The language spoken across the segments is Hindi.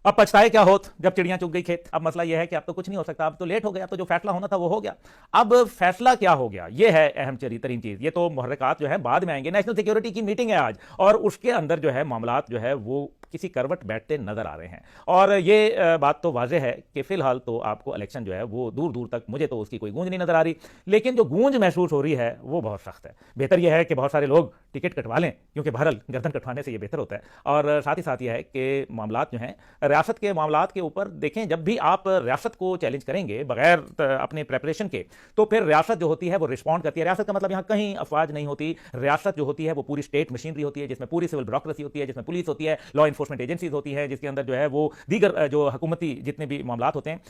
अब पछताए क्या होत जब चिड़िया चुग गई खेत। अब मसला यह है कि अब तो कुछ नहीं हो सकता, अब तो लेट हो गया, अब तो जो फैसला होना था वो हो गया। अब फैसला क्या हो गया, ये है अहम तरीन चीज। ये तो मुहर्रिकात जो है बाद में आएंगे। नेशनल सिक्योरिटी की मीटिंग है आज, और उसके अंदर जो है मामलात जो है वो किसी करवट बैठते नजर आ रहे हैं। और ये बात तो वाजह है कि फिलहाल तो आपको इलेक्शन जो है वो दूर दूर तक, मुझे तो उसकी कोई गूंज नहीं नजर आ रही, लेकिन जो गूंज महसूस हो रही है वो बहुत सख्त है। बेहतर यह है कि बहुत सारे लोग टिकट कटवा लें, क्योंकि बहरहाल गर्दन कटवाने से ये बेहतर होता है। और साथ ही साथ यह है कि मामलात जो हैं, रियासत के मामलात के ऊपर देखें, जब भी आप रियासत को चैलेंज करेंगे बगैर अपने प्रेपरेशन के, तो फिर रियासत जो होती है वो रिस्पॉन्ड करती है। रियासत का मतलब यहाँ कहीं अफवाज नहीं होती। रियासत जो होती है वो पूरी स्टेट मशीनरी होती है, जिसमें पूरी सिविल ब्यूरोक्रेसी होती है, जिसमें पुलिस होती है, लॉ इन्फोर्समेंट एजेंसीज होती है, जिसके अंदर जो है वो दीगर जो हुकूमती जितने भी मामलात होते हैं।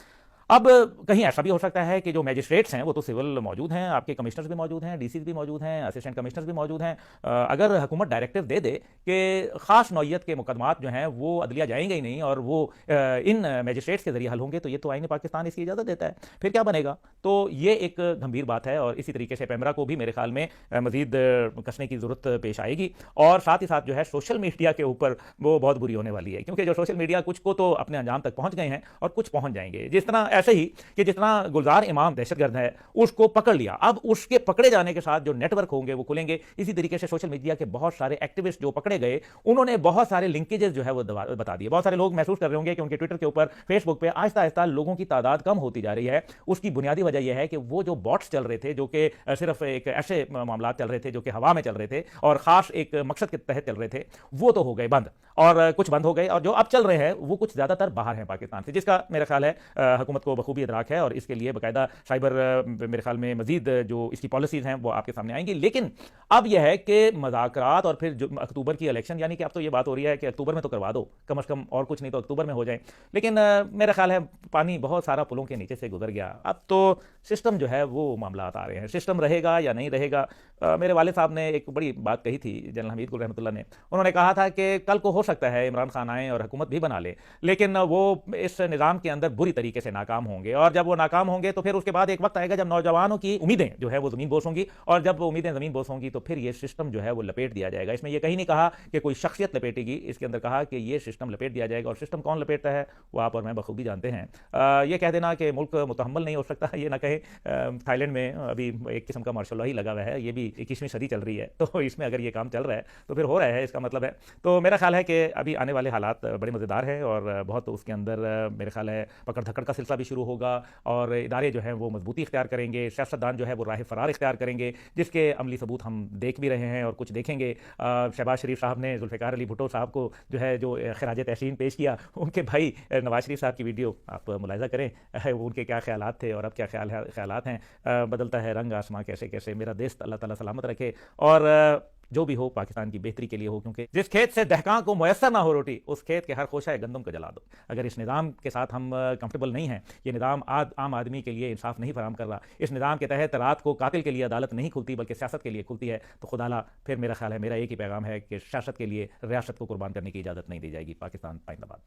अब कहीं ऐसा भी हो सकता है कि जो मैजिस्ट्रेट्स हैं वो तो सिविल मौजूद हैं, आपके कमिश्नर्स भी मौजूद हैं, डीसीज भी मौजूद हैं, असिस्टेंट कमिश्नर्स भी मौजूद हैं। अगर हुकूमत डायरेक्टिव दे दे कि खास नौइयत के मुकदमात जो हैं वो अदलिया जाएंगे ही नहीं और वो इन मैजिस्ट्रेट्स के जरिए हल होंगे, तो ये तो आईन पाकिस्तान इसकी इजाज़त देता है। फिर क्या बनेगा? तो ये एक गंभीर बात है, और इसी तरीके से पैमरा को भी मेरे ख्याल में मजीद कसने की जरूरत पेश आएगी। और साथ ही साथ जो है सोशल मीडिया के ऊपर वो बहुत बुरी होने वाली है, क्योंकि जो सोशल मीडिया कुछ को तो अपने अंजाम तक पहुंच गए हैं और कुछ पहुंच जाएंगे। जिस तरह ऐसे ही कि जितना गुलजार इमाम दहशतगर्द है उसको पकड़ लिया, अब उसके पकड़े जाने के साथ जो नेटवर्क होंगे वो खुलेंगे। इसी तरीके से सोशल मीडिया के बहुत सारे एक्टिविस्ट जो पकड़े गए, उन्होंने बहुत सारे लिंकेजेस जो है वो बता दिए। बहुत सारे लोग महसूस कर रहे होंगे कि उनके ट्विटर के ऊपर, फेसबुक पे आहिस्ता आहिस्ता लोगों की तादाद कम होती जा रही है। उसकी बुनियादी वजह यह है कि वो जो बॉट्स चल रहे थे, जो कि सिर्फ एक ऐसे मामला चल रहे थे जो कि हवा में चल रहे थे और खास एक मकसद के तहत चल रहे थे, वो तो हो गए बंद, और कुछ बंद हो गए, और जो अब चल रहे हैं वो कुछ ज्यादातर बाहर हैं पाकिस्तान से, जिसका मेरा ख्याल है हुकूमत को बखूबी इदराक है। और इसके लिए बाकायदा साइबर मेरे ख्याल में मजीद जो इसकी पॉलिसीज हैं वो आपके सामने आएंगी। लेकिन अब यह है कि मज़ाकरात, और फिर जो अक्टूबर की इलेक्शन, यानी कि अब तो ये बात हो रही है कि अक्टूबर में तो करवा दो कम से कम, और कुछ नहीं तो अक्टूबर में हो जाए। लेकिन मेरा ख्याल है पानी बहुत सारा पुलों के नीचे से गुजर गया। अब तो सिस्टम जो है वो मामला आ रहे हैं। सिस्टम रहेगा या नहीं रहेगा? मेरे वाले साहब ने एक बड़ी बात कही थी, जनरल हमीद गुल रहमतुल्लाह ने। उन्होंने कहा था कि कल को हो सकता है इमरान खान आए और हुकूमत भी बना ले, लेकिन वो इस निज़ाम के अंदर बुरी तरीके से नाकाम होंगे, और जब वो नाकाम होंगे तो फिर उसके बाद एक वक्त आएगा जब नौजवानों की उम्मीदें जो है वो ज़मीन बोस होंगी, और जब वो उम्मीदें ज़मीन बोस होंगी तो फिर ये सिस्टम जो है वो लपेट दिया जाएगा। इसमें यह कहीं नहीं कहा कि कोई शख्सियत लपेटेगी, इसके अंदर कहा कि ये सिस्टम लपेट दिया जाएगा। और सिस्टम कौन लपेटता है वो आप और मैं बखूबी जानते हैं। ये कह देना कि मुल्क मुतहम्मल नहीं हो सकता, ये ना कहे। थाईलैंड में अभी एक किस्म का मार्शल लॉ ही लगा हुआ है, ये भी 21वीं सदी चल रही है, तो इसमें अगर ये काम चल रहा है तो फिर हो रहा है, इसका मतलब है। तो मेरा ख्याल है कि अभी आने वाले हालात बड़े मज़ेदार हैं, और बहुत उसके अंदर मेरे ख्याल है पकड़ धकड़ का सिलसिला भी शुरू होगा, और इदारे जो हैं वो मजबूती इख्तियार करेंगे, सियासतदान जो है वो राह फरार इख्तियार करेंगे, जिसके अमली सबूत हम देख भी रहे हैं और कुछ देखेंगे। शहबाज शरीफ साहब ने जुल्फ़िकार अली भुट्टो साहब को जो है जो खराज तहसीन पेश किया, उनके भाई नवाज शरीफ साहब की वीडियो आप मुलाहिज़ा करें, उनके क्या ख्यालात थे और अब क्या ख्यालात हैं। बदलता है रंग आसमां कैसे कैसे, मेरा देश अल्लाह ताला सलामत रखे, और जो भी हो पाकिस्तान की बेहतरी के लिए हो, क्योंकि जिस खेत से दहकां को मुयसर ना हो रोटी, उस खेत के हर खोशा गंदम को जला दो। अगर इस निज़ाम के साथ हम कंफर्टेबल नहीं हैं, ये निज़ाम आम आदमी के लिए इंसाफ नहीं फराम कर रहा, इस निज़ाम के तहत रात को कातिल के लिए अदालत नहीं खुलती बल्कि सियासत के लिए खुलती है, तो खुदाला फिर मेरा ख्याल है, मेरा एक ही पैगाम है कि सियासत के लिए रियासत को कुर्बान करने की इजाज़त नहीं दी जाएगी। पाकिस्तान जिंदाबाद।